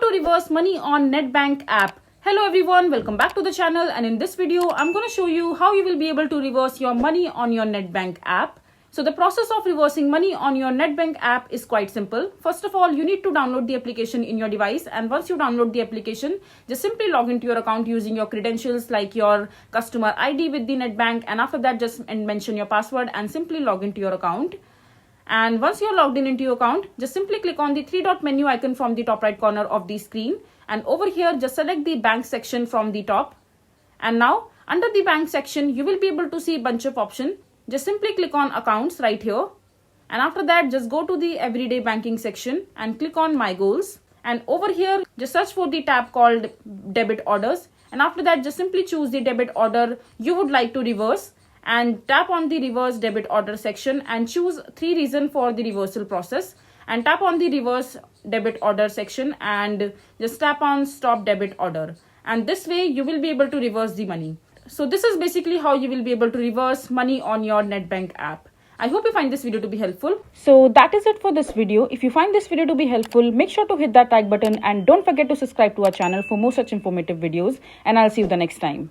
to reverse money on Nedbank app. Hello everyone, welcome back to the channel, and in this video I'm going to show you how you will be able to reverse your money on your Nedbank app. So the process of reversing money on your Nedbank app is quite simple. First of all, you need to download the application in your device, and once you download the application, just simply log into your account using your credentials like your customer ID with the Nedbank, and after that just mention your password and simply log into your account. And once you're logged in into your account, just simply click on the three-dot menu icon from the top right corner of the screen, and over here just select the bank section from the top. And now under the bank section you will be able to see a bunch of options. Just simply click on accounts right here, and after that just go to the everyday banking section and click on my goals, and over here just search for the tab called debit orders, and after that just simply choose the debit order you would like to reverse and tap on the reverse debit order section and choose 3 reasons for the reversal process, and tap on the reverse debit order section and just tap on stop debit order, and this way you will be able to reverse the money. So this is basically how you will be able to reverse money on your Nedbank app. I hope you find this video to be helpful. So that is it for this video. If you find this video to be helpful, make sure to hit that like button and don't forget to subscribe to our channel for more such informative videos, and I'll see you the next time.